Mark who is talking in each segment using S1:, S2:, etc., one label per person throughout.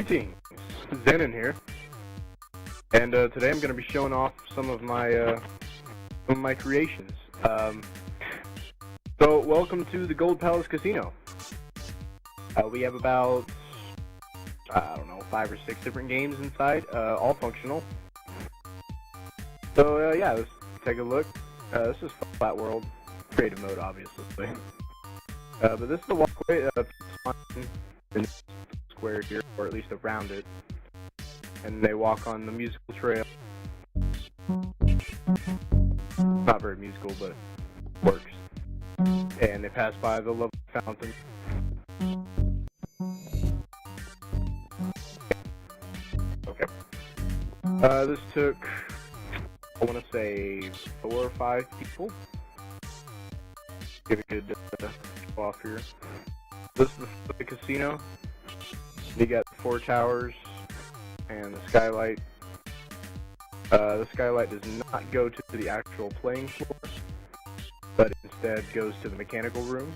S1: Greetings, Zenon here, and today I'm going to be showing off some of my creations. So welcome to the Gold Palace Casino. We have about, I don't know, 5 or 6 different games inside, all functional. So yeah, let's take a look. This is Flat World, creative mode obviously. But this is the walkway in the square here, or at least around it. And they walk on the musical trail. Not very musical, but works. And they pass by the lovely fountain. Okay. This took, I want to say, 4 or 5 people. Give a good show off here. This is the casino. You got 4 towers and the skylight. The skylight does not go to the actual playing floor, but instead goes to the mechanical room.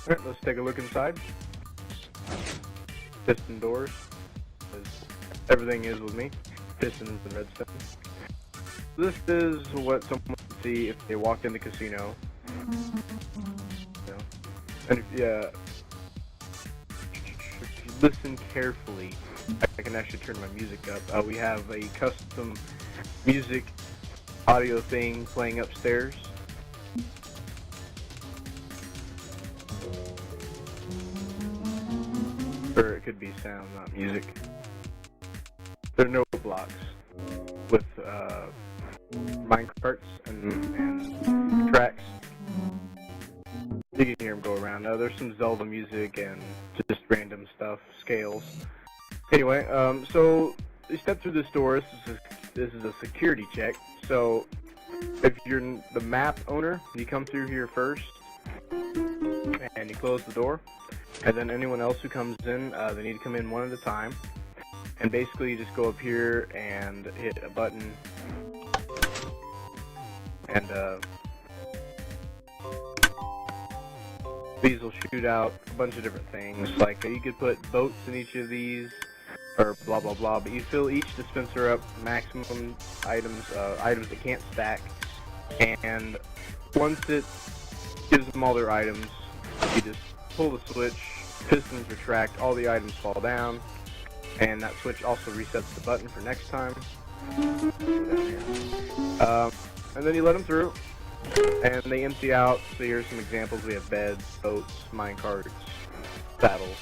S1: Alright, let's take a look inside. Piston doors, as everything is with me. Pistons and redstone. This is what someone would see if they walked in the casino. And if you listen carefully, I can actually turn my music up. We have a custom music audio thing playing upstairs. Or it could be sound, not music. There are no blocks with minecarts and tracks. You can hear them go around. There's some Zelda music and just random stuff, scales. Anyway, so you step through this door. This is a security check. So if you're the map owner, you come through here first, and you close the door. And then anyone else who comes in, they need to come in one at a time. And basically, you just go up here and hit a button, and these will shoot out a bunch of different things. Like you could put boats in each of these, or blah blah blah. But you fill each dispenser up maximum items, items that can't stack. And once it gives them all their items, you just pull the switch. Pistons retract. All the items fall down. And that switch also resets the button for next time. And then you let them through, and they empty out. So here's some examples. We have beds, boats, minecarts, saddles.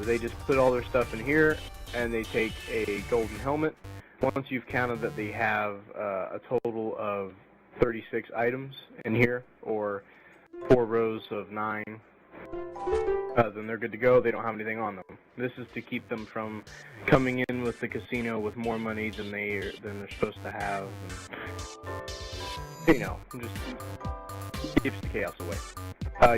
S1: They just put all their stuff in here, and they take a golden helmet. Once you've counted that they have a total of 36 items in here, or 4 rows of 9, then they're good to go. They don't have anything on them. This is to keep them from coming in with the casino with more money than they're supposed to have. And, you know, just keeps the chaos away.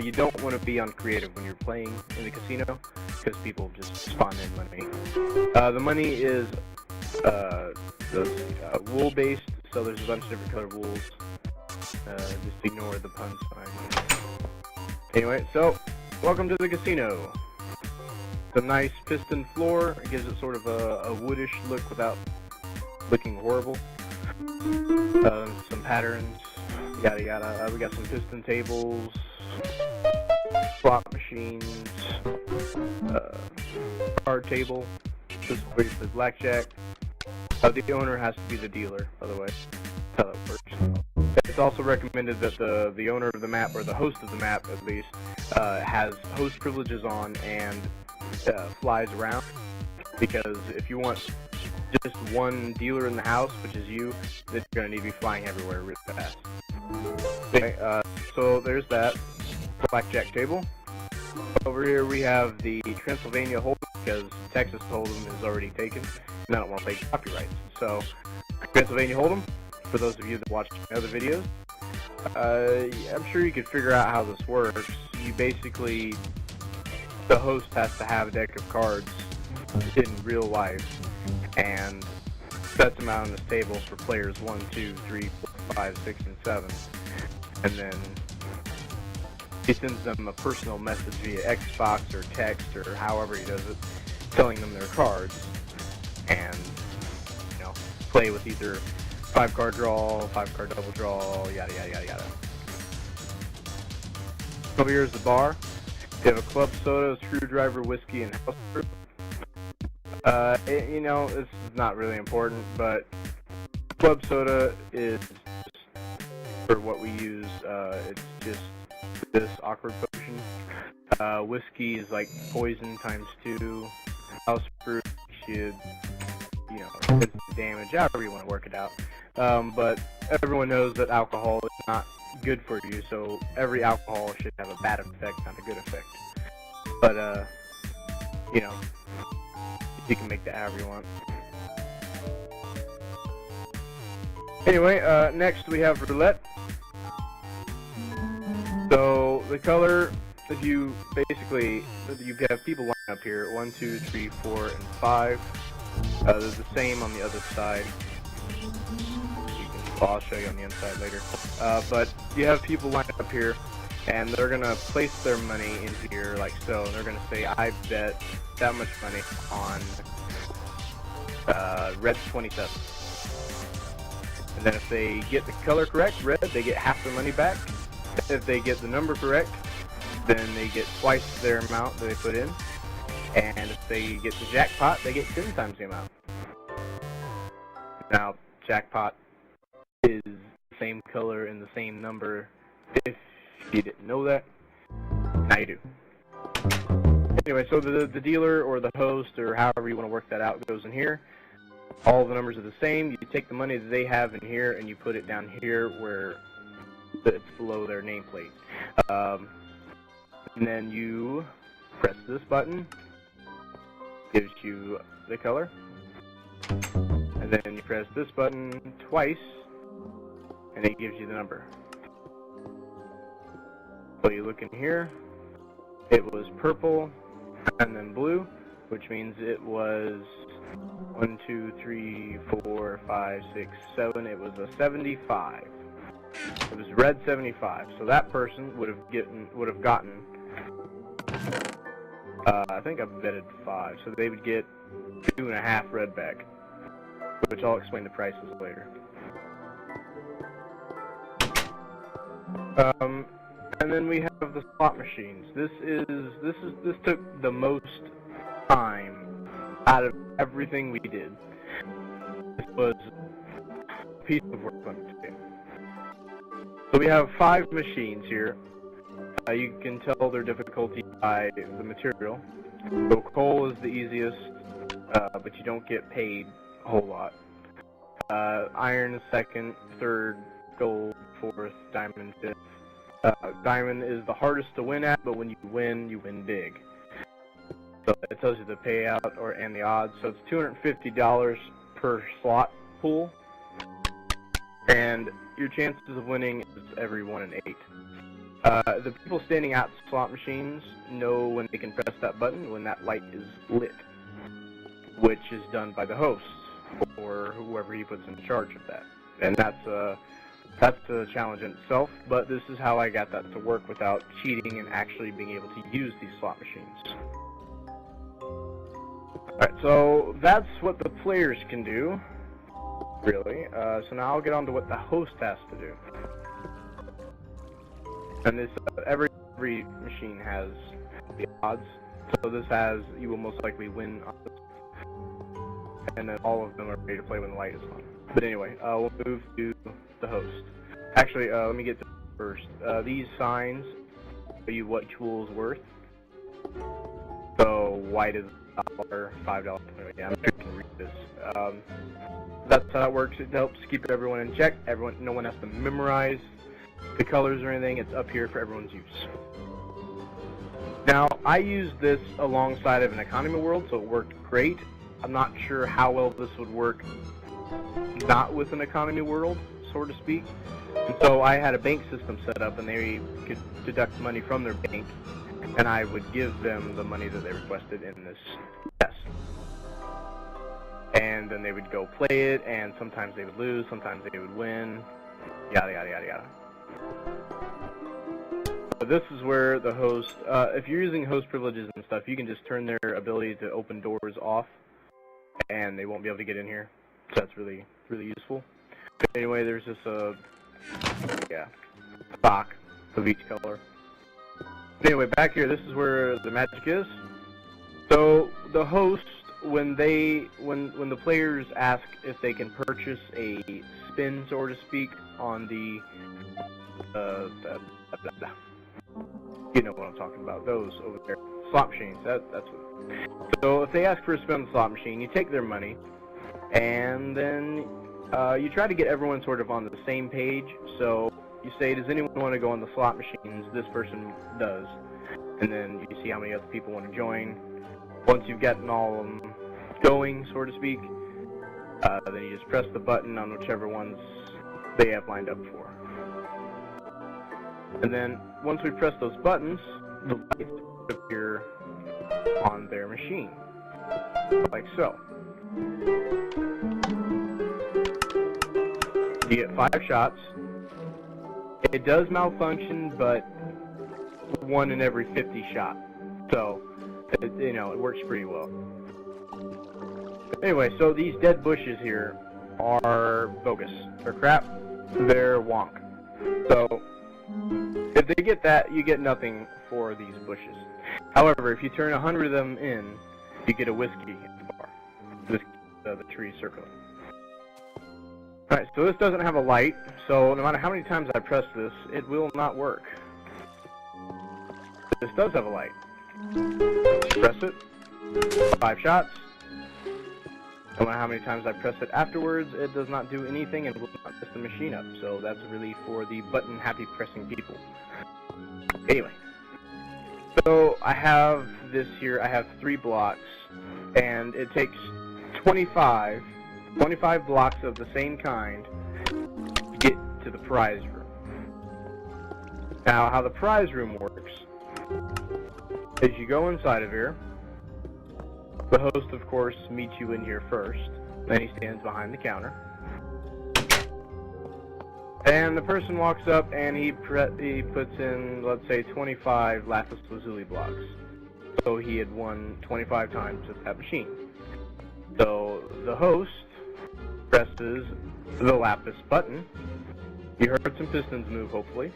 S1: You don't want to be on creative when you're playing in the casino, because people just spawn in money. The money is wool based, so there's a bunch of different colored wools. Just ignore the puns fine. Anyway, so welcome to the casino. It's a nice piston floor. It gives it sort of a woodish look without looking horrible. Some patterns, yada yada. We got some piston tables, slot machines, card table. This is where you play blackjack. The owner has to be the dealer, by the way. That's how that works. It's also recommended that the owner of the map, or the host of the map at least, has host privileges on and flies around, because if you want just one dealer in the house, which is you, then you're going to need to be flying everywhere really fast. Okay, so there's that blackjack table. Over here we have the Transylvania Hold'em, because Texas Hold'em is already taken, and I don't want to pay copyrights. So Transylvania Hold'em, for those of you that watch other videos, I'm sure you could figure out how this works. You basically, the host has to have a deck of cards in real life, and sets them out on this table for players 1, 2, 3, 4, 5, 6, and 7. And then he sends them a personal message via Xbox or text or however he does it, telling them their cards, and play with either 5-card draw, 5-card double draw, yada yada yada yada. Over here is the bar. They have a club soda, screwdriver, whiskey, and house brew. It's not really important, but club soda is just for what we use. It's just this awkward potion. Whiskey is like poison times 2. House brew should, instant damage, however you want to work it out. But everyone knows that alcohol is not good for you, so every alcohol should have a bad effect, not a good effect. But, you can make that however you want. Anyway, next we have roulette. So, the color, if you have people lined up here, 1, 2, 3, 4, and 5. They're the same on the other side. I'll show you on the inside later. But you have people lined up here, and they're going to place their money in here like so. And they're going to say, I bet that much money on red 27. And then if they get the color correct, red, they get half their money back. If they get the number correct, then they get twice their amount that they put in. And if they get the jackpot, they get 10 times the amount. Now, jackpot is the same color and the same number. If you didn't know that, now you do. Anyway, so the dealer or the host or however you want to work that out goes in here. All the numbers are the same. You take the money that they have in here and you put it down here where it's below their nameplate. And then you press this button. Gives you the color, and then you press this button twice and it gives you the number. So you look in here, it was purple and then blue, which means it was 1, 2, 3, 4, 5, 6, 7. It was a 75. It was red 75. So that person would have gotten I think I betted 5, so they would get 2.5 red back, which I'll explain the prices later. And then we have the slot machines. This took the most time out of everything we did. This was a piece of work, let me tell you. So we have 5 machines here. You can tell their difficulty by the material. So coal is the easiest, but you don't get paid a whole lot. Iron is second, third, gold, fourth, diamond, fifth. Diamond is the hardest to win at, but when you win big. So it tells you the payout and the odds. So it's $250 per slot pool, and your chances of winning is every 1 in 8. The people standing at slot machines know when they can press that button when that light is lit, which is done by the host or whoever he puts in charge of that. And that's a challenge in itself, but this is how I got that to work without cheating and actually being able to use these slot machines. Alright, so that's what the players can do, really. So now I'll get on to what the host has to do. And this, every machine has the odds, so this has, you will most likely win on this. And then all of them are ready to play when the light is on. But anyway, we'll move to the host. Actually, let me get to first. These signs tell you what Jewel is worth. So white is $1, $5. Yeah, I'm sure you can read this. That's how it works. It helps keep everyone in check. No one has to memorize the colors or anything. It's up here for everyone's use. Now, I used this alongside of an economy world, so it worked great. I'm not sure how well this would work not with an economy world, so to speak. And so I had a bank system set up, and they could deduct money from their bank, and I would give them the money that they requested in this test. And then they would go play it, and sometimes they would lose, sometimes they would win, yada yada yada yada. this is where the host, if you're using host privileges and stuff, you can just turn their ability to open doors off, and they won't be able to get in here. So that's really, really useful. But anyway, there's this, stock of each color. Anyway, back here, this is where the magic is. So the host, when the players ask if they can purchase a spin, so to speak, on the you know what I'm talking about, those over there, slot machines. That's what. So if they ask for a spin on the slot machine, you take their money, and then you try to get everyone sort of on the same page. So you say, does anyone want to go on the slot machines? This person does, and then you see how many other people want to join. Once you've gotten all of them going, so to speak, then you just press the button on whichever ones they have lined up for. And then once we press those buttons, the lights appear on their machine, like so. You get 5 shots. It does malfunction, but 1 in every 50 shots. So, it works pretty well. Anyway, so these dead bushes here are bogus. They're crap. They're wonk. So, if they get that, you get nothing for these bushes. However, if you turn 100 of them in, you get a whiskey at the bar. The tree circling. Alright, so this doesn't have a light, so no matter how many times I press this, it will not work. This does have a light. Press it. 5 shots. No matter how many times I press it afterwards, it does not do anything and will not mess the machine up. So that's really for the button happy pressing people. Anyway. So I have this here, I have 3 blocks, and it takes 25 blocks of the same kind to get to the prize room. Now, how the prize room works is you go inside of here. The host, of course, meets you in here first. Then he stands behind the counter. And the person walks up and he puts in, let's say, 25 lapis lazuli blocks. So he had won 25 times at that machine. So the host presses the lapis button. You heard some pistons move, hopefully.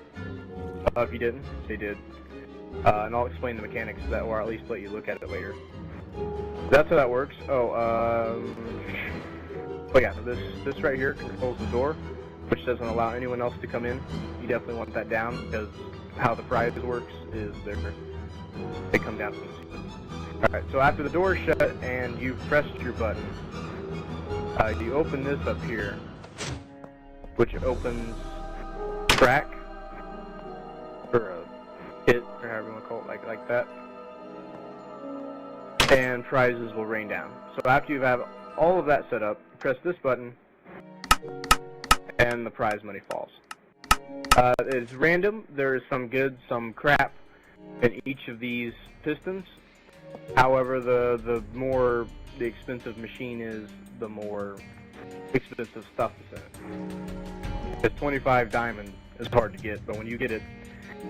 S1: If you didn't, they did. And I'll explain the mechanics of that, or at least let you look at it later. That's how that works. Oh yeah, this right here controls the door, which doesn't allow anyone else to come in. You definitely want that down, because how the prize works is they come down from the ceiling. Alright, so after the door is shut and you've pressed your button, you open this up here, which opens track, or a hit, or however you want to call it, like that. And prizes will rain down. So after you have all of that set up, press this button, and the prize money falls. It's random. There is some good, some crap in each of these pistons. However, the more the expensive machine is, the more expensive stuff is in it. It's 25 diamond is hard to get, but when you get it,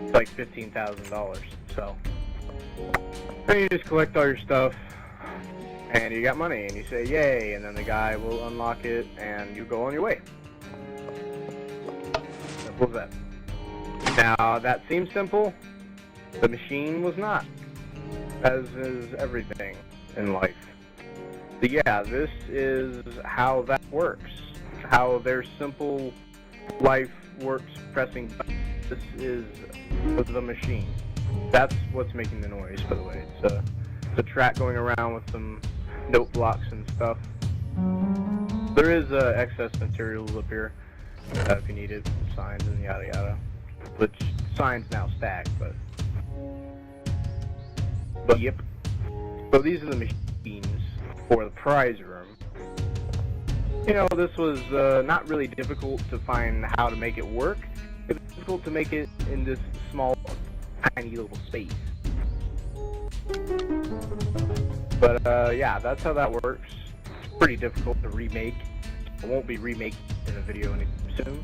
S1: it's like $15,000. So then you just collect all your stuff, and you got money, and you say yay, and then the guy will unlock it, and you go on your way. Simple as that. Now, that seems simple. The machine was not, as is everything in life. So yeah, this is how that works. How their simple life works pressing buttons. This is the machine. That's what's making the noise, by the way. It's a track going around with some note blocks and stuff. There is excess material up here if you need it, signs and yada yada. Which signs now stacked, but yep. So these are the machines for the prize room. You know, this was not really difficult to find how to make it work. It was difficult to make it in this small, tiny little space. But yeah, that's how that works. It's pretty difficult to remake. I won't be remaking in a video anytime soon.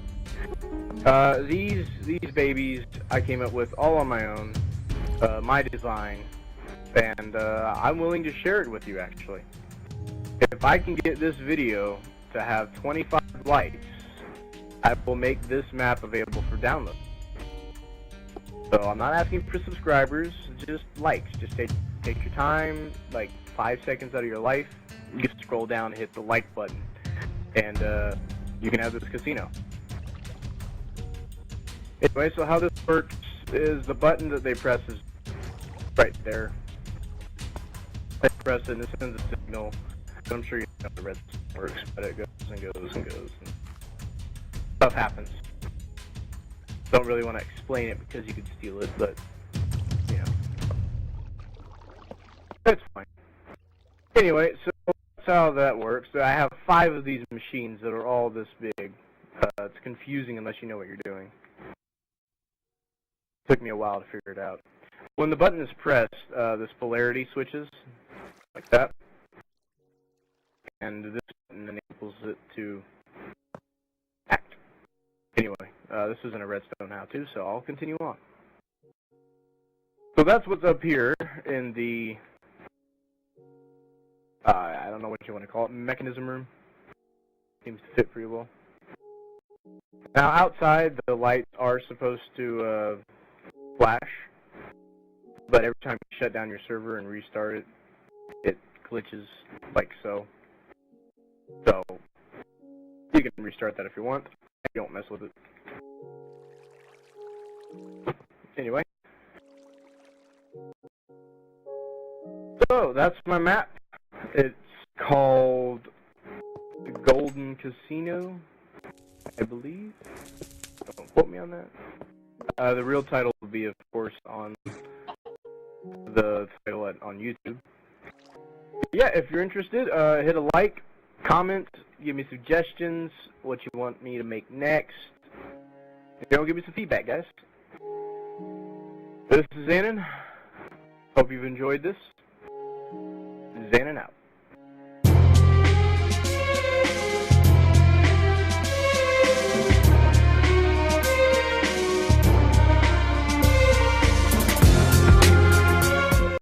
S1: These babies I came up with all on my own, my design, and I'm willing to share it with you actually. If I can get this video to have 25 likes, I will make this map available for download. So I'm not asking for subscribers, just likes. Just take your time, like 5 seconds out of your life. You can scroll down, hit the like button, and you can have this casino. Anyway, so how this works is the button that they press is right there. They press it and it sends a signal. I'm sure you know how the red works, but it goes and goes and goes. And stuff happens. Don't really want to explain it because you could steal it, but you know, that's fine. Anyway, so that's how that works. So I have 5 of these machines that are all this big. It's confusing unless you know what you're doing. Took me a while to figure it out. When the button is pressed, this polarity switches like that, and this button enables it to act. Anyway, this isn't a redstone how-to, so I'll continue on. So that's what's up here in the, I don't know what you want to call it, mechanism room. Seems to fit pretty well. Now outside, the lights are supposed to flash, but every time you shut down your server and restart it, it glitches like so. So you can restart that if you want. You don't mess with it. Anyway, so that's my map. It's called the Golden Casino, I believe. Don't quote me on that. The real title will be, of course, on the title on YouTube. Yeah, if you're interested, hit a like, comment, give me suggestions, what you want me to make next. You know, give me some feedback, guys. This is Xanon. Hope you've enjoyed this. Xanon out.